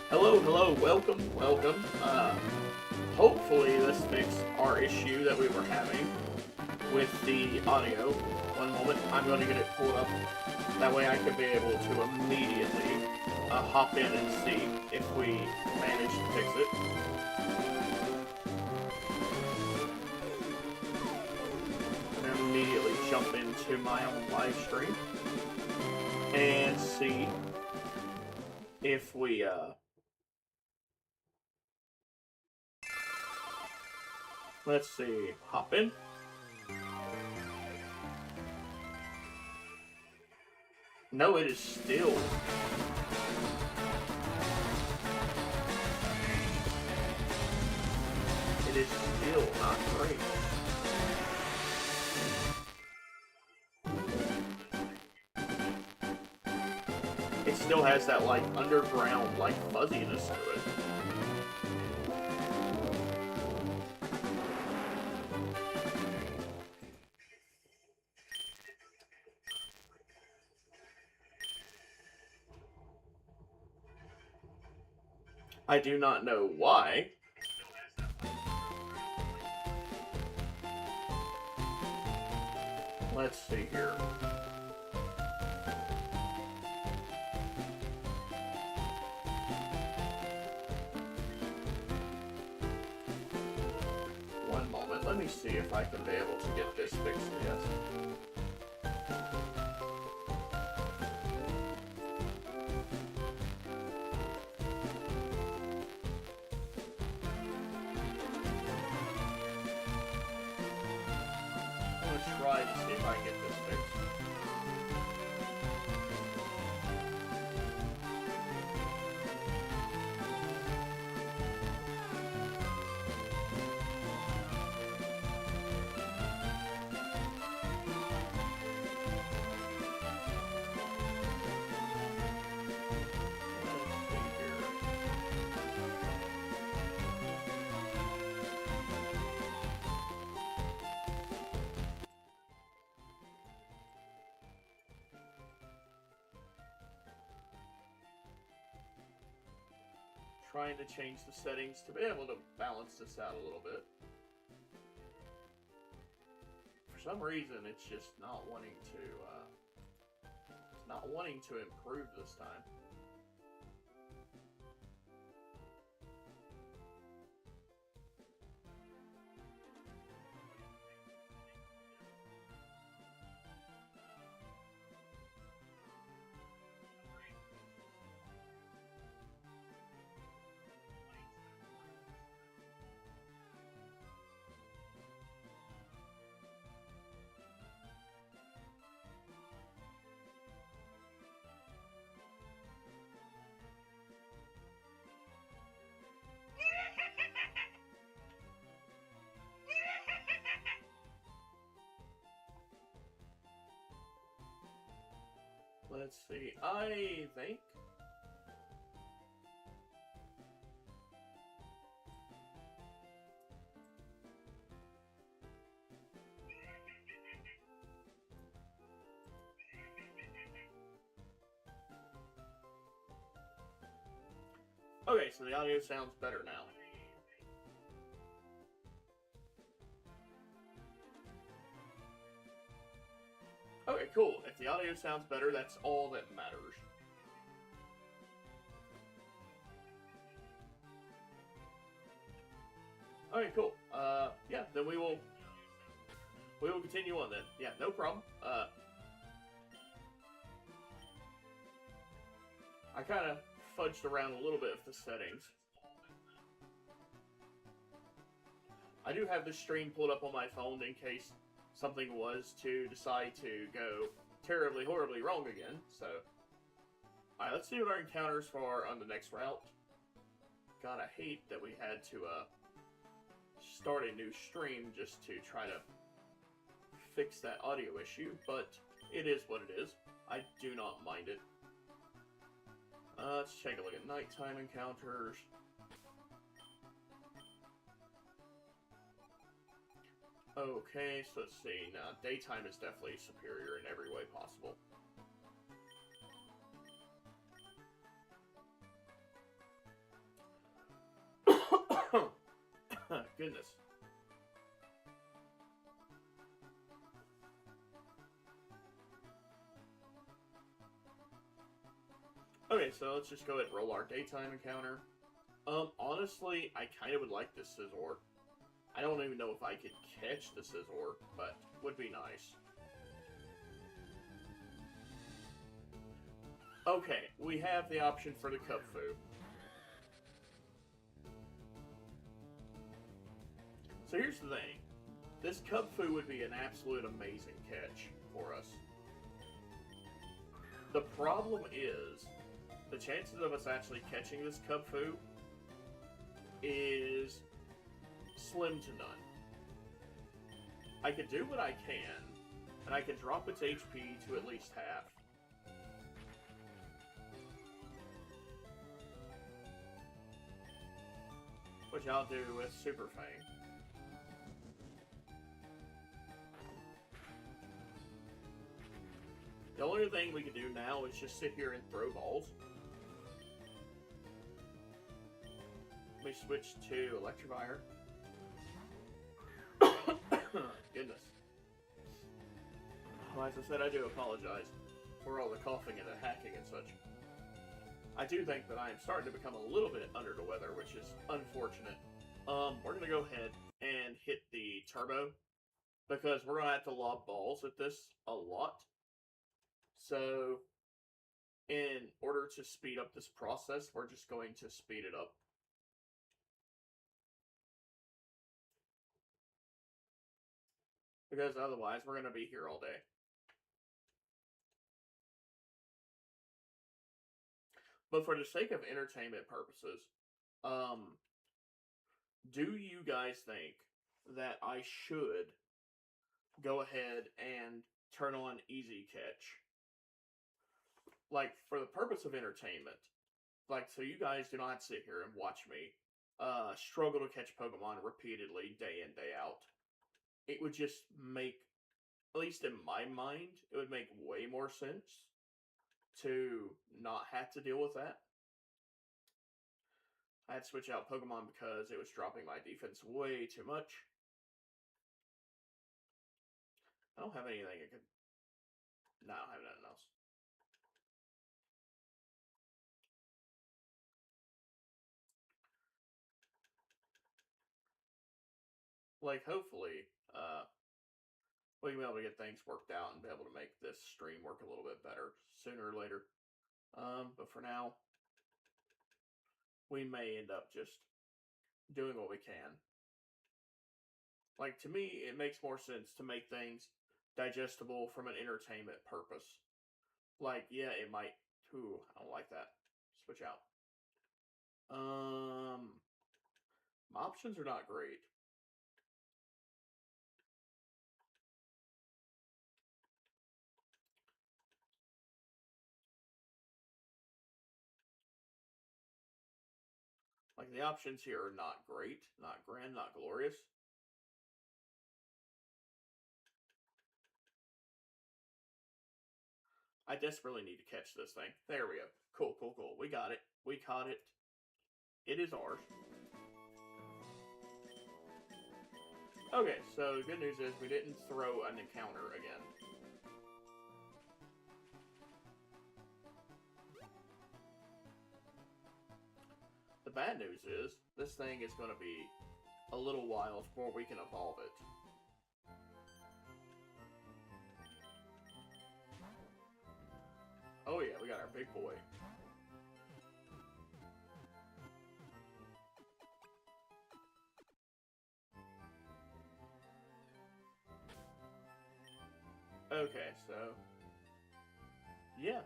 Hello, welcome. Hopefully this fixed our issue that we were having with the audio. One moment, I'm going to get it pulled up. That way I could be able to immediately hop in and see if we manage to fix it. And immediately jump into my own live stream and see if we let's see, hop in. No, it is still. It is still not great. It still has that like underground like fuzziness to it. I do not know why. Let's see here. One moment. Let me see if I can be able to get this fixed. Yes. Try to see if I can get this fixed. Trying to change the settings to be able to balance this out a little bit. For some reason, it's just not wanting to improve this time. Let's see, I think... Okay, so the audio sounds better now. Okay, cool. If the audio sounds better, that's all that matters. Okay, cool. Yeah, then we will continue on then. Yeah, no problem. I kind of fudged around a little bit with the settings. I do have the stream pulled up on my phone in case something was to decide to go terribly, horribly wrong again. So, alright, let's see what our encounters are on the next route. God, I hate that we had to start a new stream just to try to fix that audio issue, but it is what it is. I do not mind it. Let's take a look at nighttime encounters. Okay, so let's see. Now, daytime is definitely superior in every way possible. goodness. Okay, so let's just go ahead and roll our daytime encounter. Honestly, I kind of would like this Scizor. I don't even know if I could catch the Scizor, but would be nice. Okay, we have the option for the Kubfu. So here's the thing. This Kubfu would be an absolute amazing catch for us. The problem is, the chances of us actually catching this Kubfu is slim to none. I could do what I can, and I could drop its HP to at least half. Which I'll do with Super Fang. The only thing we can do now is just sit here and throw balls. Let me switch to Electivire. Goodness. Well, as I said, I do apologize for all the coughing and the hacking and such. I do think that I am starting to become a little bit under the weather, which is unfortunate. We're going to go ahead and hit the turbo, because we're going to have to lob balls at this a lot. So, in order to speed up this process, we're just going to speed it up. Because otherwise, we're going to be here all day. But for the sake of entertainment purposes, do you guys think that I should go ahead and turn on Easy Catch? Like, for the purpose of entertainment. Like, so you guys do not sit here and watch me struggle to catch Pokemon repeatedly, day in, day out. It would just make, at least in my mind, it would make way more sense to not have to deal with that. I had to switch out Pokemon because it was dropping my defense way too much. I don't have anything I could... No, I don't have nothing else. Like, hopefully, we can be able to get things worked out and be able to make this stream work a little bit better sooner or later. But for now, we may end up just doing what we can. Like, to me, it makes more sense to make things digestible from an entertainment purpose. Like, yeah, it might... Ooh, I don't like that. Switch out. My options are not great. Like, the options here are not great, not grand, not glorious. I desperately need to catch this thing. There we go. Cool, cool, cool. We got it. We caught it. It is ours. Okay, so the good news is we didn't throw an encounter again. The bad news is, this thing is going to be a little while before we can evolve it. Oh yeah, we got our big boy. Okay, so... Yeah,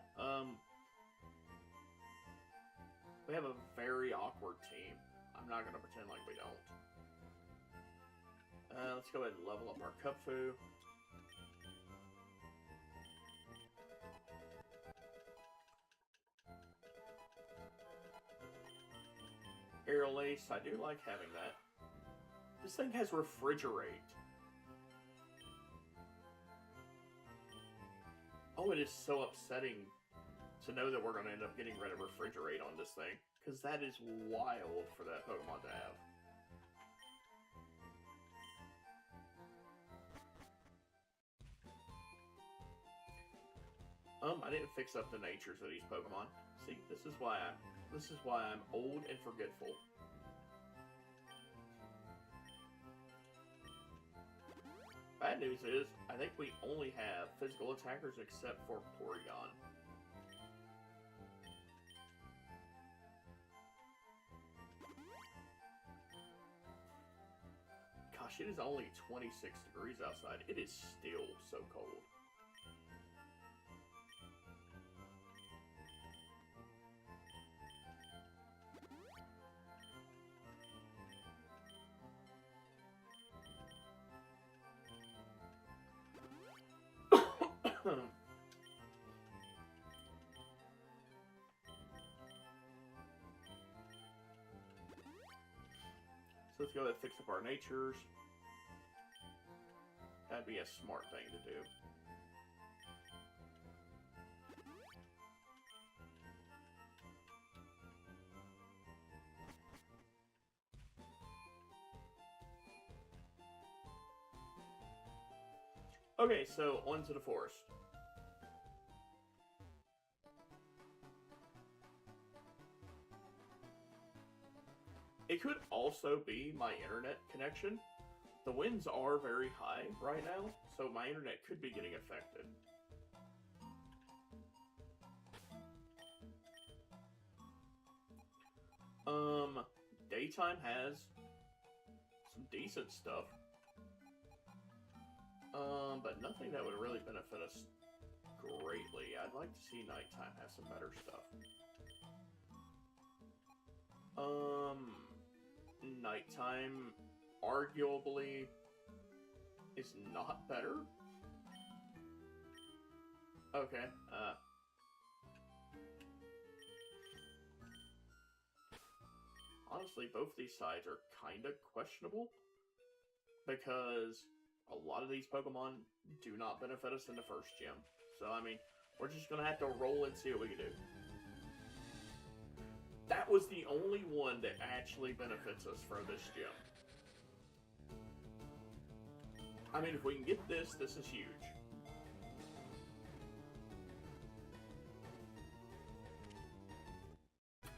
we have a very awkward team. I'm not going to pretend like we don't. Let's go ahead and level up our Kubfu. Aerial Ace, I do like having that. This thing has Refrigerate. Oh, it is so upsetting to know that we're going to end up getting rid of Refrigerate on this thing. Because that is wild for that Pokemon to have. I didn't fix up the natures of these Pokemon. See, this is why I'm old and forgetful. Bad news is, I think we only have physical attackers except for Porygon. Gosh, it is only 26 degrees outside. It is still so cold. So let's go ahead and fix up our natures. That'd be a smart thing to do. Okay, so on to the forest. It could also be my internet connection. The winds are very high right now, so my internet could be getting affected. Daytime has some decent stuff. But nothing that would really benefit us greatly. I'd like to see nighttime have some better stuff. Nighttime arguably is not better. Okay, honestly, both these sides are kind of questionable, because a lot of these Pokemon do not benefit us in the first gym. So, I mean, we're just gonna have to roll and see what we can do. That was the only one that actually benefits us for this gym. I mean, if we can get this, this is huge.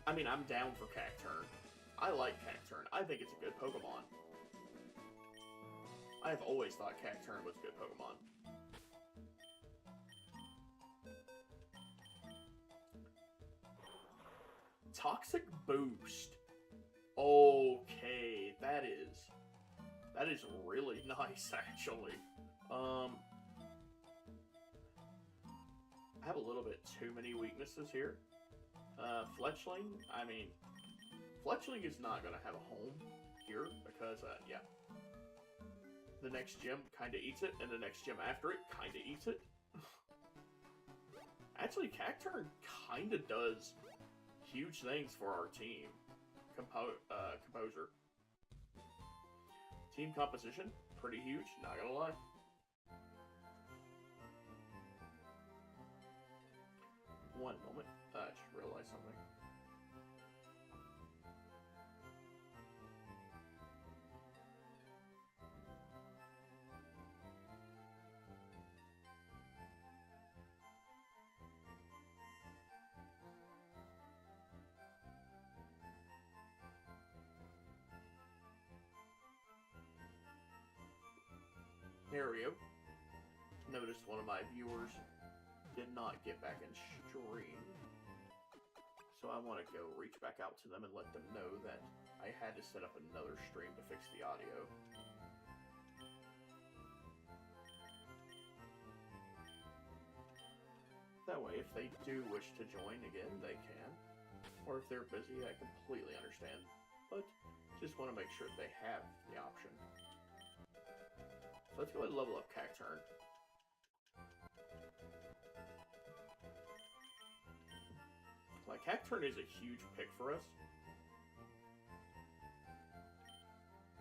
I mean, I'm down for Cacturne. I like Cacturne. I think it's a good Pokemon. I've always thought Cacturne was a good Pokemon. Toxic Boost. Okay, that is really nice, actually. I have a little bit too many weaknesses here. Fletchling, I mean, Fletchling is not going to have a home here because, yeah. The next gym kind of eats it, and the next gym after it kind of eats it. Actually, Cacturne kind of does huge things for our team. Composure. Team composition, pretty huge, not gonna lie. One moment, I just realized something. There we go. Noticed one of my viewers did not get back in stream. So I want to go reach back out to them and let them know that I had to set up another stream to fix the audio. That way, if they do wish to join again, they can. Or if they're busy, I completely understand. But just want to make sure they have the option. So let's go ahead and level up Cacturne. Like, Cacturne is a huge pick for us.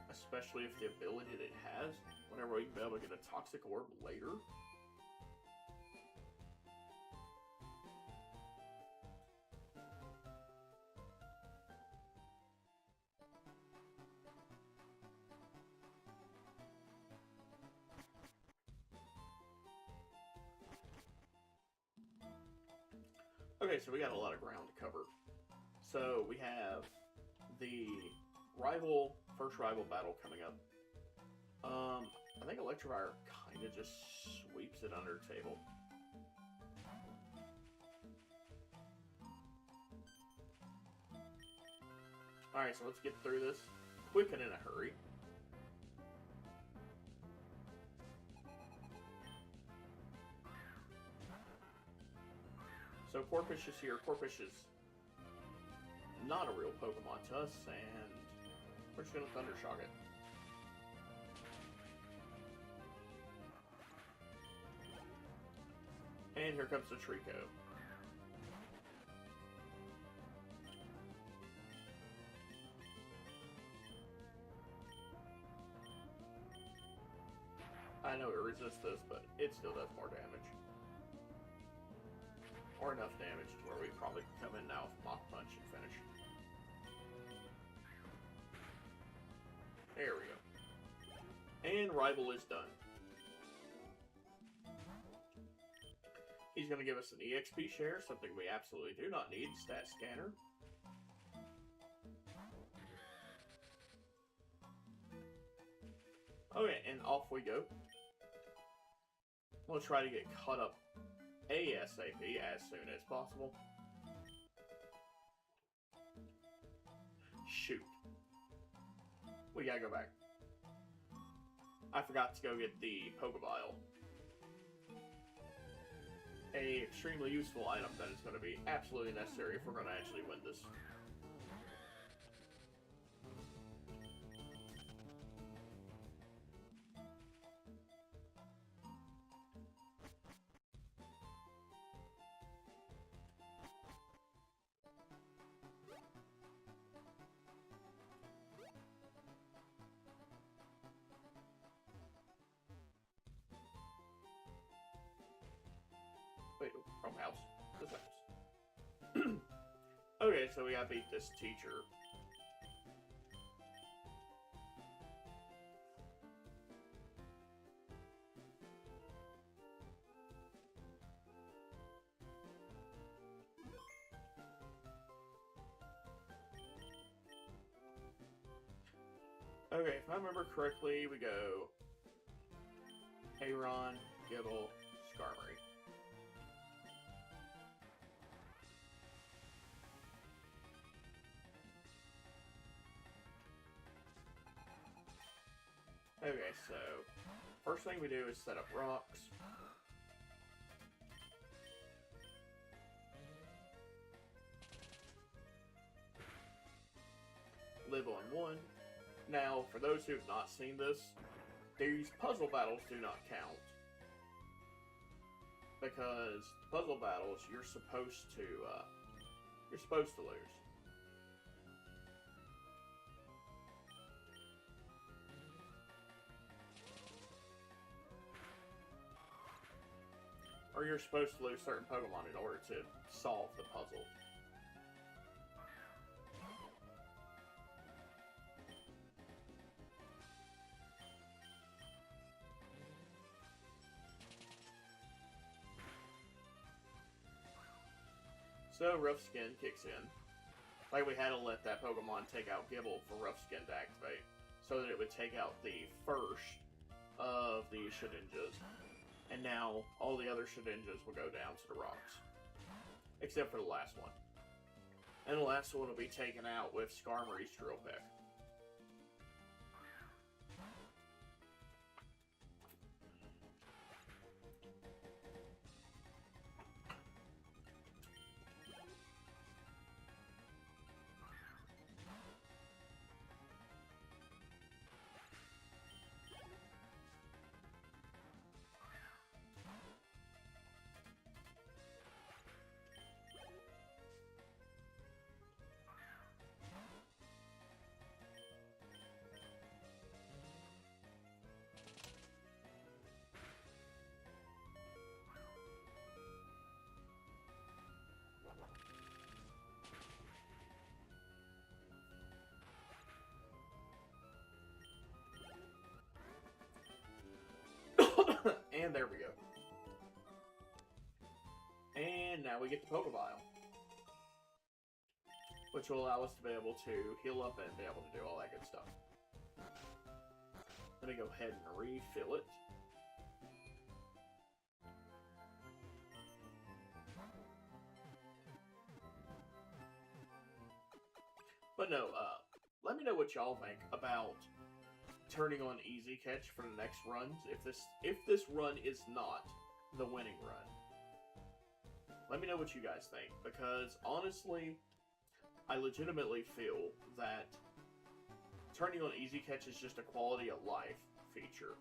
Especially if the ability that it has, whenever we can be able to get a Toxic Orb later. Okay, so we got a lot of ground to cover. So we have the first rival battle coming up. I think Electivire kind of just sweeps it under the table. Alright, so let's get through this quick and in a hurry. So Corphish is here. Corphish is not a real Pokemon to us, and we're just going to Thundershock it. And here comes the Trico. I know it resists this, but it still does more damage. Or enough damage to where we probably can come in now with Mach Punch and finish. There we go. And Rival is done. He's going to give us an EXP share, something we absolutely do not need. Stat Scanner. Okay, and off we go. We'll try to get caught up ASAP as soon as possible. Shoot. We gotta go back. I forgot to go get the Pokeball. A extremely useful item that is going to be absolutely necessary if we're going to actually win this. Wait, wrong house. This house. Okay, so we gotta beat this teacher. Okay, if I remember correctly, we go Aron, Gible, Skarmory. Okay, so first thing we do is set up rocks. Live on one. Now, for those who have not seen this, these puzzle battles do not count. Because puzzle battles, you're supposed to lose. Or you're supposed to lose certain Pokemon in order to solve the puzzle. So Rough Skin kicks in. Like, we had to let that Pokemon take out Gible for Rough Skin to activate, so that it would take out the first of the Shedinjas. And now, all the other Shedinjas will go down to the rocks. Except for the last one. And the last one will be taken out with Skarmory's Drill Peck. And there we go. And now we get the Pokeball. which will allow us to be able to heal up and be able to do all that good stuff. Let me go ahead and refill it. But no, let me know what y'all think about turning on easy catch for the next runs. If this run is not the winning run, let me know what you guys think, because honestly, I legitimately feel that turning on easy catch is just a quality of life feature.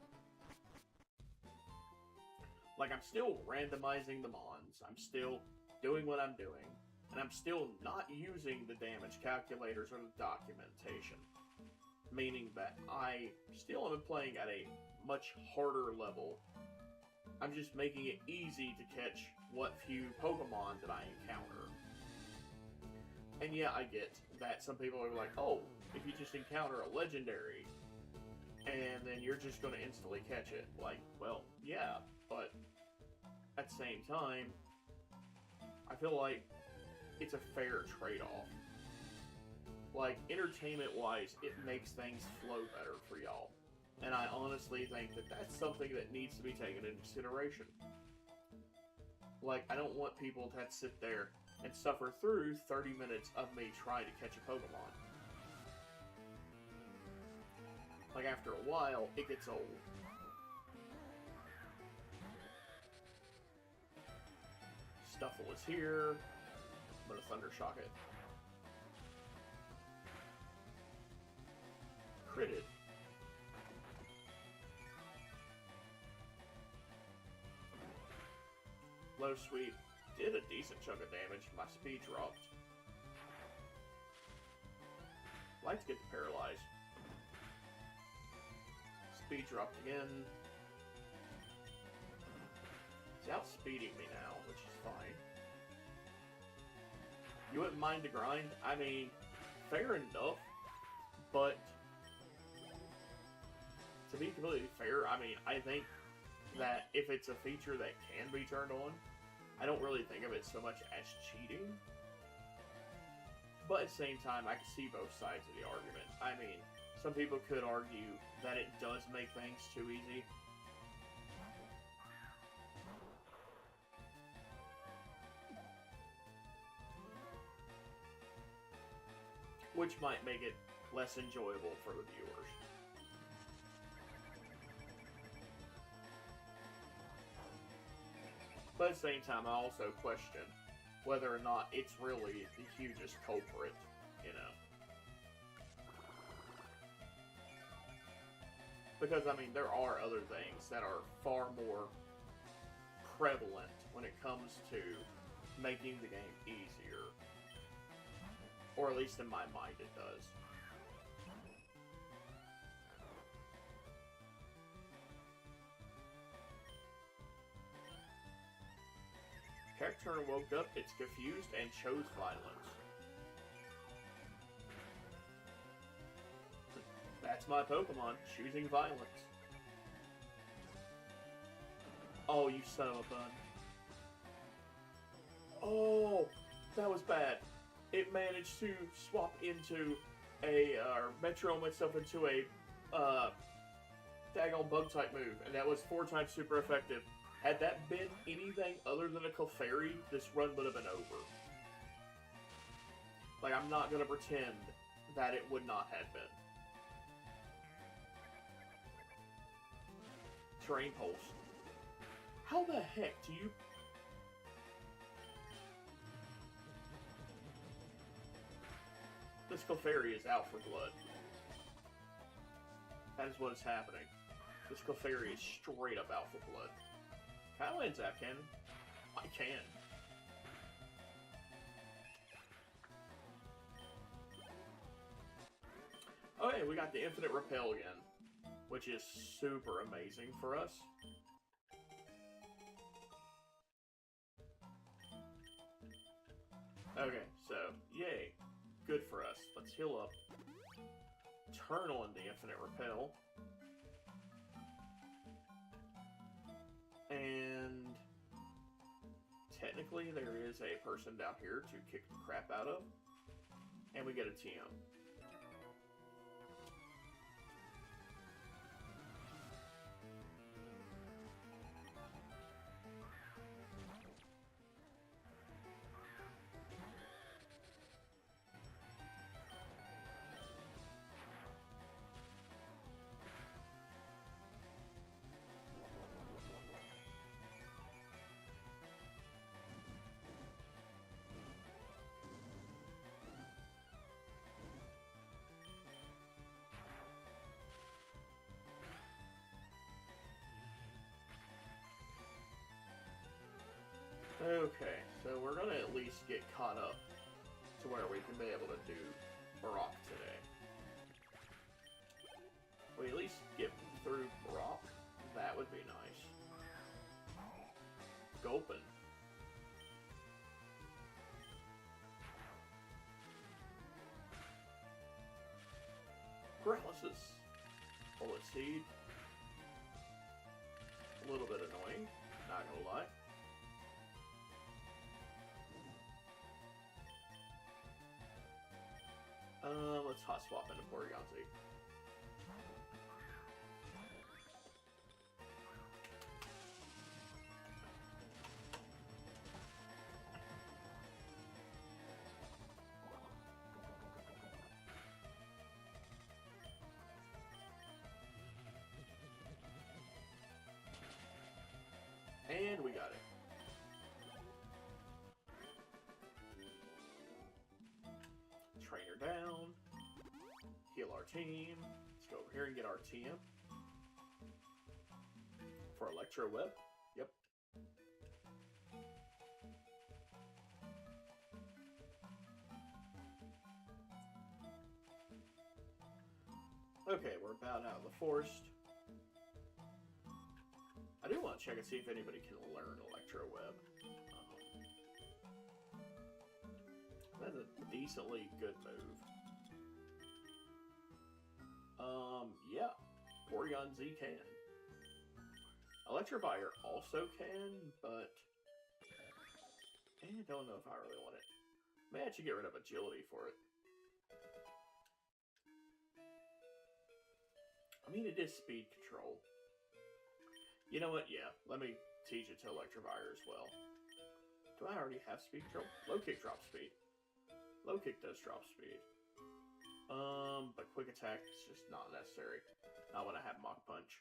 Like, I'm still randomizing the mons, I'm still doing what I'm doing, and I'm still not using the damage calculators or the documentation. Meaning that I still am playing at a much harder level. I'm just making it easy to catch what few Pokemon that I encounter. And yeah, I get that some people are like, oh, if you just encounter a legendary, and then you're just going to instantly catch it. Like, well, yeah, but at the same time, I feel like it's a fair trade-off. Like, entertainment-wise, it makes things flow better for y'all. And I honestly think that that's something that needs to be taken into consideration. Like, I don't want people to have to sit there and suffer through 30 minutes of me trying to catch a Pokemon. Like, after a while, it gets old. Stuffle is here. I'm gonna Thundershock it. Critted. Low sweep did a decent chunk of damage. My speed dropped. Like to get the paralyzed. Speed dropped again. He's outspeeding me now, which is fine. You wouldn't mind the grind? I mean, fair enough, but to be completely fair, I mean, I think that if it's a feature that can be turned on, I don't really think of it so much as cheating. But at the same time, I can see both sides of the argument. I mean, some people could argue that it does make things too easy. Which might make it less enjoyable for the viewers. But at the same time, I also question whether or not it's really the hugest culprit, you know. Because, I mean, there are other things that are far more prevalent when it comes to making the game easier. Or at least in my mind it does. Cacturne woke up, it's confused, and chose violence. That's my Pokemon, choosing violence. Oh, you son of a bun. Oh, that was bad. It managed to swap into a, Metronome itself into a, daggone Bug-type move, and that was 4 times super effective. Had that been anything other than a Clefairy, this run would have been over. Like, I'm not gonna pretend that it would not have been. Terrain Pulse. How the heck do you... This Clefairy is out for blood. That is what is happening. This Clefairy is straight up out for blood. Can I land Zap Cannon? I can. Okay, we got the Infinite Repel again, which is super amazing for us. Okay, so, yay. Good for us. Let's heal up. Turn on the Infinite Repel. And technically there is a person down here to kick the crap out of. And we get a TM. Okay, so we're gonna at least get caught up to where we can be able to do Brock today. We at least get through Brock. That would be nice. Gulpin. Paralysis. Bullet Seed. A little bit annoying, not gonna lie. Let's hot swap into Porygon Z. And we got it. Trainer down. Heal our team. Let's go over here and get our TM. For Electro Web. Yep. Okay, we're about out of the forest. I do want to check and see if anybody can learn Electro Web. That's a decently good move. Yeah. Porygon Z can. Electivire also can, but I don't know if I really want it. May actually get rid of Agility for it. I mean, it is speed control. You know what? Yeah, let me teach it to Electivire as well. Do I already have speed control? Low kick drops speed. Low kick does drop speed. But quick attack is just not necessary. Not when I have Mach Punch.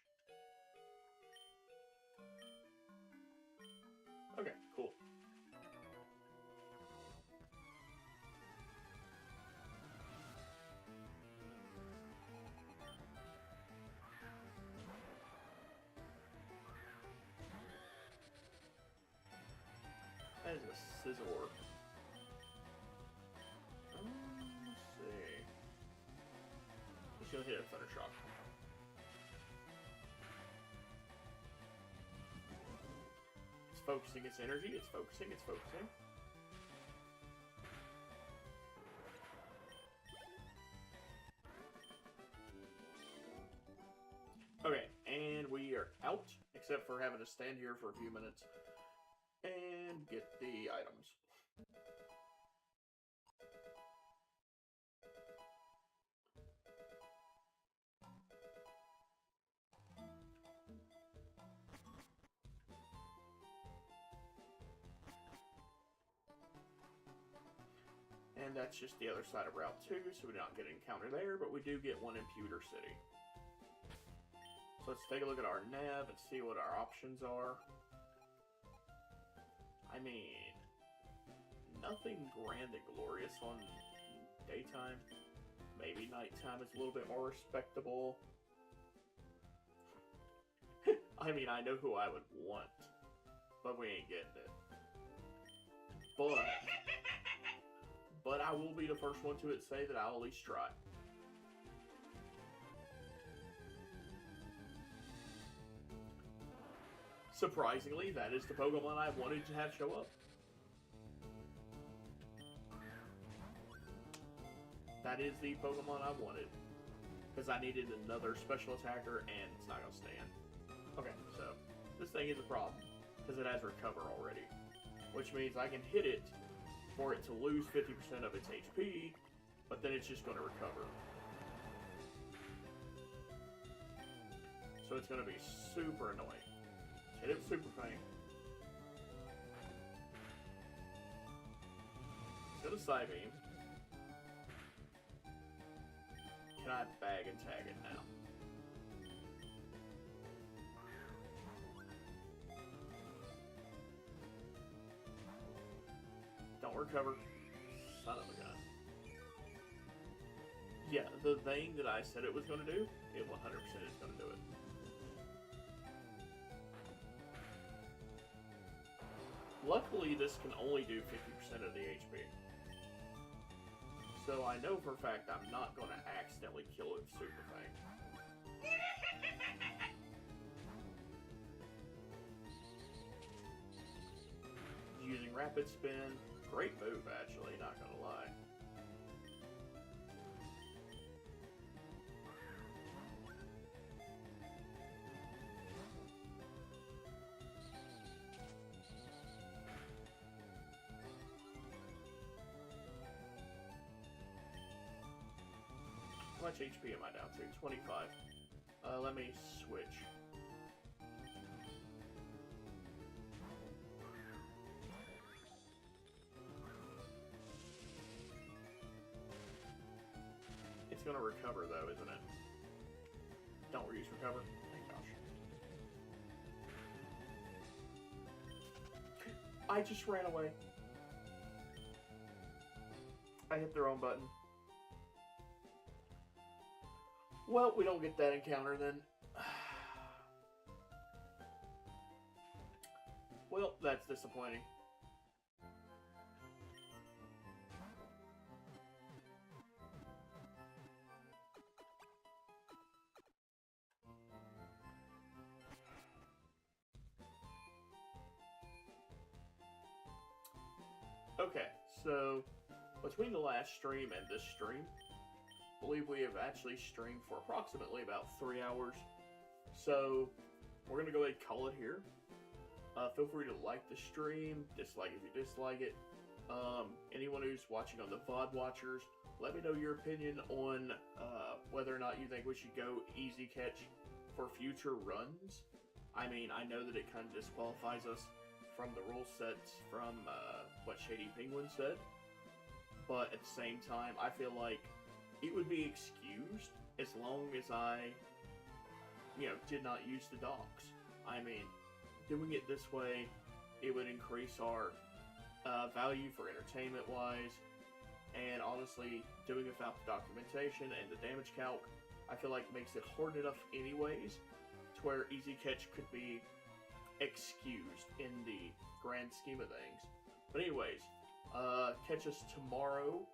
Okay, cool. That is a Scizor. Let's see. He's gonna hit a Thunder Shock. It's focusing its energy. It's focusing. It's focusing. Okay, and we are out, except for having to stand here for a few minutes and get the items. And that's just the other side of Route 2, so we don't get an encounter there, but we do get one in Pewter City. So let's take a look at our nav and see what our options are. I mean, nothing grand and glorious on daytime. Maybe nighttime is a little bit more respectable. I mean, I know who I would want, but we ain't getting it. But I will be the first one to say that I'll at least try. Surprisingly, that is the Pokemon I wanted to have show up. That is the Pokemon I wanted. Because I needed another special attacker, and it's not going to stand. Okay, so this thing is a problem. Because it has Recover already. Which means I can hit it for it to lose 50% of its HP, but then it's just going to recover. So it's going to be super annoying. Hit it with Super Fang. It's going to Psybeam. Can I bag and tag it now? Don't recover. Son of a gun. Yeah, the thing that I said it was going to do, it 100% is going to do it. Luckily, this can only do 50% of the HP. So I know for a fact I'm not going to accidentally kill it with Super Fang. Using Rapid Spin, great move actually, not going to lie. How much HP am I down to? 25. Let me switch. It's gonna recover though, isn't it? Don't reuse recover. Thank gosh. I just ran away. I hit the wrong button. Well, we don't get that encounter then. Well, that's disappointing. Okay, so between the last stream and this stream, I believe we have actually streamed for approximately about 3 hours. So we're going to go ahead and call it here. Feel free to like the stream, dislike if you dislike it. Anyone who's watching on the VOD watchers, let me know your opinion on whether or not you think we should go easy catch for future runs. I mean, I know that it kind of disqualifies us from the rule sets from what Shady Penguin said, but at the same time, I feel like it would be excused as long as I, did not use the docks. I mean, doing it this way, it would increase our value for entertainment-wise, and honestly, doing it without the documentation and the damage calc, I feel like makes it hard enough anyways, to where easy catch could be excused in the grand scheme of things. But anyways, catch us tomorrow